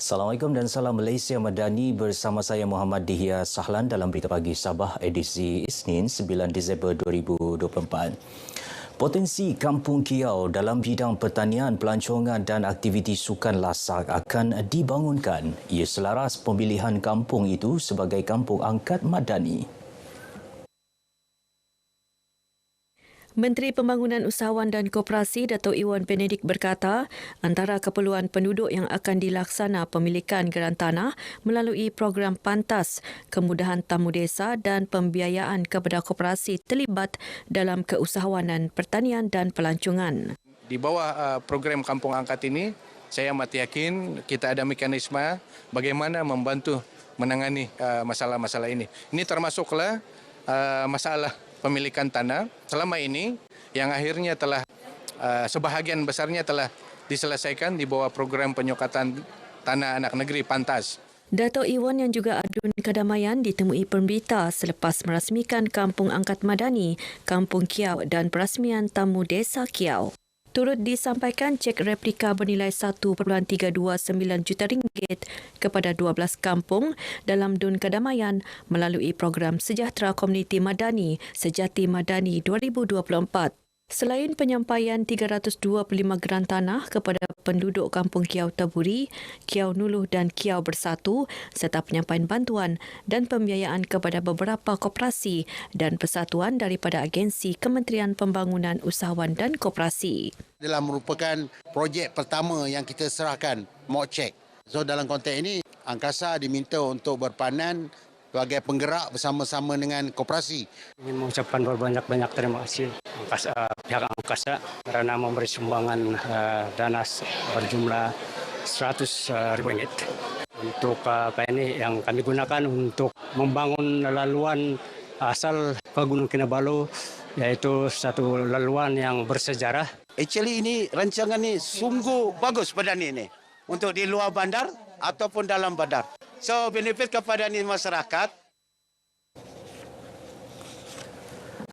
Assalamualaikum dan salam Malaysia Madani, bersama saya Muhammad Dihya Sahlan dalam Berita Pagi Sabah edisi Isnin 9 Disember 2024. Potensi Kampung Kiau dalam bidang pertanian, pelancongan dan aktiviti sukan lasak akan dibangunkan. Ia selaras pemilihan kampung itu sebagai kampung angkat madani. Menteri Pembangunan Usahawan dan Koperasi Dato' Iwan Penedik berkata, antara keperluan penduduk yang akan dilaksana pemilikan geran tanah melalui program pantas, kemudahan tamu desa dan pembiayaan kepada koperasi terlibat dalam keusahawanan pertanian dan pelancongan. Di bawah program Kampung Angkat ini, saya amat yakin kita ada mekanisme bagaimana membantu menangani masalah-masalah ini. Ini termasuklah masalah pemilikan tanah selama ini yang akhirnya telah sebahagian besarnya telah diselesaikan di bawah program penyokatan tanah anak negeri Pantas. Dato' Iwan yang juga adun kedamaian ditemui pemberita selepas merasmikan Kampung Angkat Madani, Kampung Kiau dan perasmian tamu desa Kiau. Turut disampaikan cek replika bernilai RM1.329 juta kepada 12 kampung dalam Dun Kedamaian melalui program Sejahtera Komuniti Madani Sejati Madani 2024. Selain penyampaian 325 geran tanah kepada penduduk Kampung Kiau Taburi, Kiau Nuluh dan Kiau Bersatu serta penyampaian bantuan dan pembiayaan kepada beberapa koperasi dan persatuan daripada agensi Kementerian Pembangunan Usahawan dan Koperasi. Adalah merupakan projek pertama yang kita serahkan, mock check. So dalam konteks ini, Angkasa diminta untuk berperanan sebagai penggerak bersama-sama dengan koperasi. Ingin mengucapkan berbanyak-banyak terima kasih pihak Angkasa kerana memberi sumbangan dana berjumlah RM100,000 untuk ini yang kami gunakan untuk membangun laluan asal ke Gunung Kinabalu, iaitu satu laluan yang bersejarah. Actually ini rancangan ini sungguh bagus pada ini untuk di luar bandar ataupun dalam bandar. So benefit kepada masyarakat.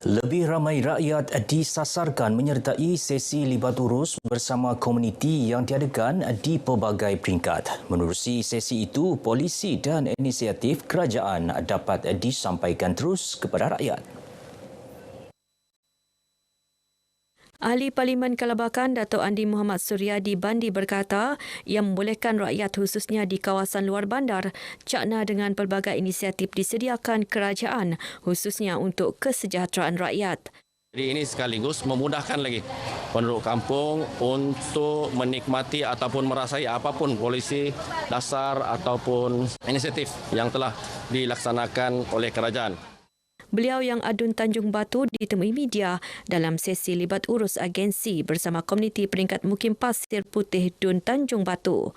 Lebih ramai rakyat disasarkan menyertai sesi libat urus bersama komuniti yang diadakan di pelbagai peringkat. Menerusi sesi itu, polisi dan inisiatif kerajaan dapat disampaikan terus kepada rakyat. Ahli Parlimen Kelabakan Dato' Andi Muhammad Suryadi Bandi berkata ia membolehkan rakyat khususnya di kawasan luar bandar cakna dengan pelbagai inisiatif disediakan kerajaan khususnya untuk kesejahteraan rakyat. Jadi ini sekaligus memudahkan lagi penduduk kampung untuk menikmati ataupun merasai apapun polisi dasar ataupun inisiatif yang telah dilaksanakan oleh kerajaan. Beliau yang adun Tanjung Batu ditemui media dalam sesi libat urus agensi bersama komuniti peringkat Mukim Pasir Putih Dun Tanjung Batu.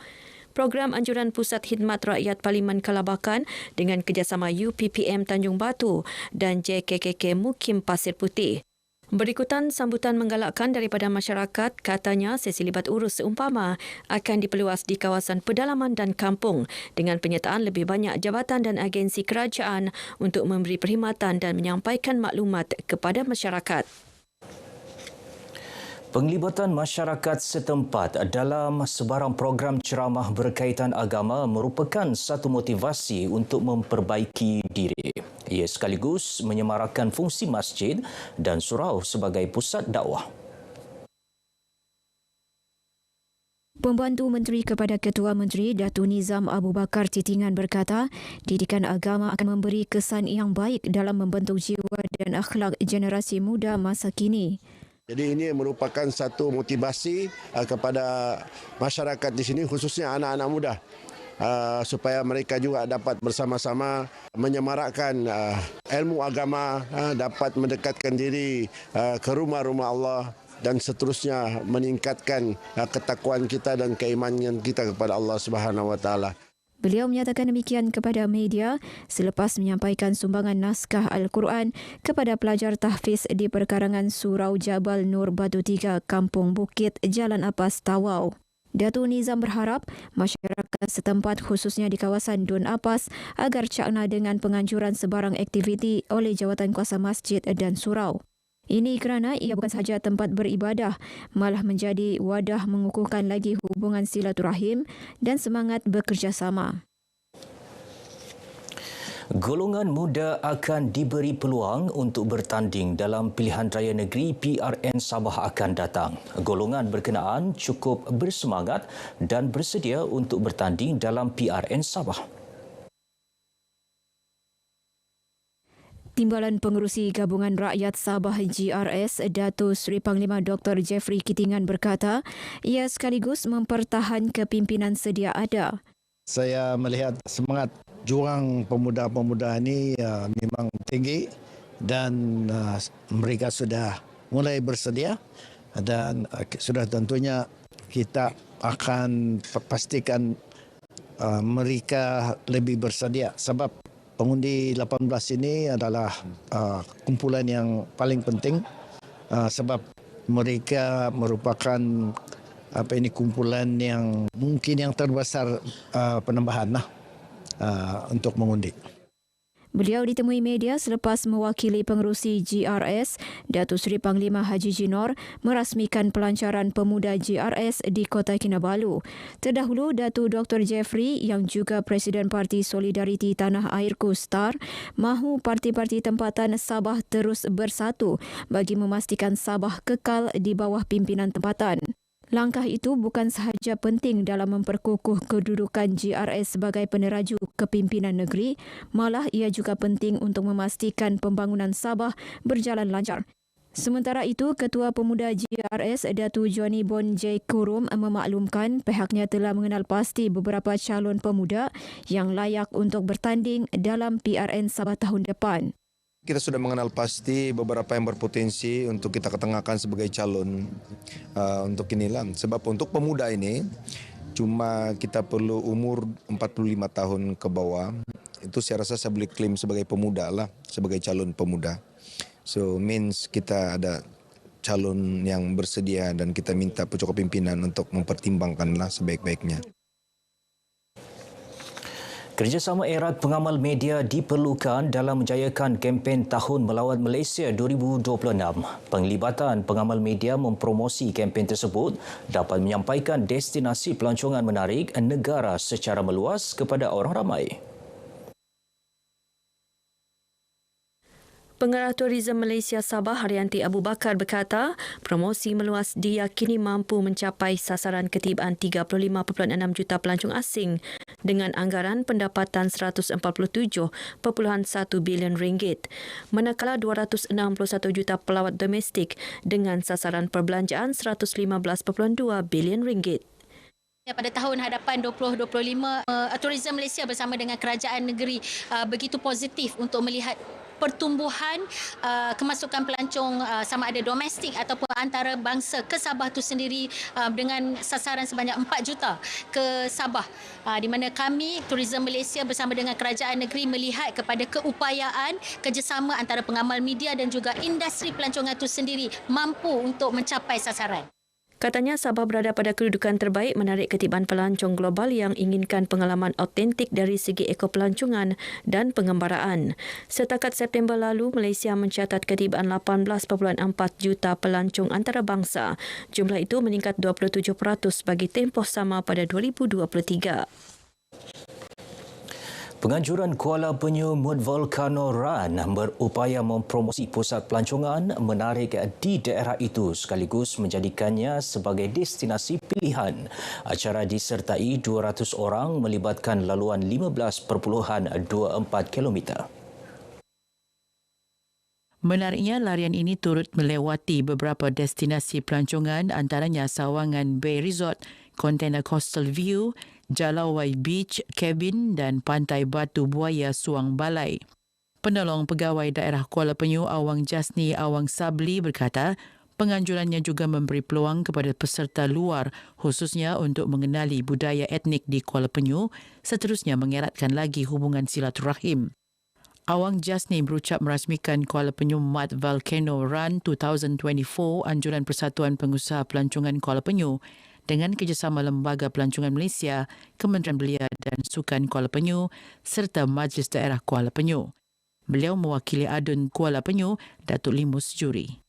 Program Anjuran Pusat Khidmat Rakyat Parlimen Kelabakan dengan kerjasama UPPM Tanjung Batu dan JKKK Mukim Pasir Putih. Berikutan sambutan menggalakkan daripada masyarakat, katanya sesi libat urus seumpama akan diperluas di kawasan pedalaman dan kampung dengan penyertaan lebih banyak jabatan dan agensi kerajaan untuk memberi perkhidmatan dan menyampaikan maklumat kepada masyarakat. Penglibatan masyarakat setempat dalam sebarang program ceramah berkaitan agama merupakan satu motivasi untuk memperbaiki diri. Ia sekaligus menyemarakan fungsi masjid dan surau sebagai pusat dakwah. Pembantu Menteri kepada Ketua Menteri Datuk Nizam Abu Bakar Titingan berkata, didikan agama akan memberi kesan yang baik dalam membentuk jiwa dan akhlak generasi muda masa kini. Jadi ini merupakan satu motivasi kepada masyarakat di sini, khususnya anak-anak muda, supaya mereka juga dapat bersama-sama menyemarakkan ilmu agama, dapat mendekatkan diri ke rumah-rumah Allah dan seterusnya meningkatkan ketakwaan kita dan keimanan kita kepada Allah Subhanahu Wa Taala. Beliau menyatakan demikian kepada media selepas menyampaikan sumbangan naskah Al-Quran kepada pelajar tahfiz di perkarangan Surau Jabal Nur Batu 3, Kampung Bukit, Jalan Apas, Tawau. Datuk Nizam berharap masyarakat setempat khususnya di kawasan Dun Apas agar cakna dengan penganjuran sebarang aktiviti oleh Jawatankuasa Masjid dan Surau. Ini kerana ia bukan sahaja tempat beribadah, malah menjadi wadah mengukuhkan lagi hubungan silaturahim dan semangat bekerjasama. Golongan muda akan diberi peluang untuk bertanding dalam pilihan raya negeri PRN Sabah akan datang. Golongan berkenaan cukup bersemangat dan bersedia untuk bertanding dalam PRN Sabah. Timbalan Pengerusi Gabungan Rakyat Sabah GRS, Datuk Seri Panglima Dr. Jeffrey Kitingan berkata, ia sekaligus mempertahan kepimpinan sedia ada. Saya melihat semangat juang pemuda-pemuda ini memang tinggi dan mereka sudah mulai bersedia dan sudah tentunya kita akan pastikan mereka lebih bersedia sebab pengundi 18 ini adalah kumpulan yang paling penting sebab mereka merupakan kumpulan yang mungkin yang terbesar penambahan untuk mengundi. Beliau ditemui media selepas mewakili pengerusi GRS, Datuk Seri Panglima Haji Jinor merasmikan pelancaran pemuda GRS di Kota Kinabalu. Terdahulu, Datuk Dr. Jeffrey yang juga Presiden Parti Solidariti Tanah Airku STAR mahu parti-parti tempatan Sabah terus bersatu bagi memastikan Sabah kekal di bawah pimpinan tempatan. Langkah itu bukan sahaja penting dalam memperkukuh kedudukan GRS sebagai peneraju kepimpinan negeri, malah ia juga penting untuk memastikan pembangunan Sabah berjalan lancar. Sementara itu, Ketua Pemuda GRS Datuk Johnny Bon J. Kurum memaklumkan pihaknya telah mengenal pasti beberapa calon pemuda yang layak untuk bertanding dalam PRN Sabah tahun depan. Kita sudah mengenal pasti beberapa yang berpotensi untuk kita ketengahkan sebagai calon untuk inilah. Sebab untuk pemuda ini, cuma kita perlu umur 45 tahun ke bawah. Itu saya rasa saya boleh klaim sebagai pemuda lah, sebagai calon pemuda. So means kita ada calon yang bersedia dan kita minta pokok pimpinan untuk mempertimbangkanlah sebaik-baiknya. Kerjasama erat pengamal media diperlukan dalam menjayakan kempen Tahun Melawat Malaysia 2026. Penglibatan pengamal media mempromosi kempen tersebut dapat menyampaikan destinasi pelancongan menarik negara secara meluas kepada orang ramai. Pengarah Tourism Malaysia Sabah Haryanti Abu Bakar berkata, promosi meluas diyakini mampu mencapai sasaran ketibaan 35.6 juta pelancong asing dengan anggaran pendapatan 147.1 bilion ringgit, manakala 261 juta pelawat domestik dengan sasaran perbelanjaan 115.2 bilion ringgit. Pada tahun hadapan 2025, Tourism Malaysia bersama dengan kerajaan negeri begitu positif untuk melihat pertumbuhan kemasukan pelancong sama ada domestik ataupun antarabangsa ke Sabah itu sendiri dengan sasaran sebanyak 4 juta ke Sabah, di mana kami Tourism Malaysia bersama dengan kerajaan negeri melihat kepada keupayaan kerjasama antara pengamal media dan juga industri pelancongan itu sendiri mampu untuk mencapai sasaran. Katanya Sabah berada pada kedudukan terbaik menarik ketibaan pelancong global yang inginkan pengalaman autentik dari segi ekopelancongan dan pengembaraan. Setakat September lalu, Malaysia mencatat ketibaan 18.4 juta pelancong antarabangsa. Jumlah itu meningkat 27% bagi tempoh sama pada 2023. Penganjuran Kuala Penyu Mood Volcano Run berupaya mempromosi pusat pelancongan menarik di daerah itu sekaligus menjadikannya sebagai destinasi pilihan. Acara disertai 200 orang melibatkan laluan 15.24 km. Menariknya, larian ini turut melewati beberapa destinasi pelancongan antaranya Sawangan Bay Resort, Container Coastal View, Jalawai Beach, Cabin dan Pantai Batu Buaya Suang Balai. Penolong Pegawai Daerah Kuala Penyu Awang Jasni Awang Sabli berkata, penganjurannya juga memberi peluang kepada peserta luar khususnya untuk mengenali budaya etnik di Kuala Penyu, seterusnya mengeratkan lagi hubungan silaturahim. Awang Jasni berucap merasmikan Kuala Penyu Mud Volcano Run 2024 anjuran Persatuan Pengusaha Pelancongan Kuala Penyu dengan kerjasama Lembaga Pelancongan Malaysia, Kementerian Belia dan Sukan Kuala Penyu serta Majlis Daerah Kuala Penyu. Beliau mewakili Adun Kuala Penyu, Datuk Limus Juri.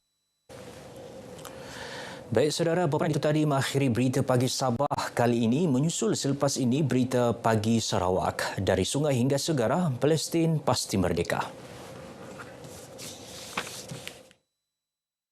Baik saudara, bapa itu tadi mengakhiri berita pagi Sabah kali ini. Menyusul selepas ini berita pagi Sarawak. Dari sungai hingga segara, Palestin pasti merdeka.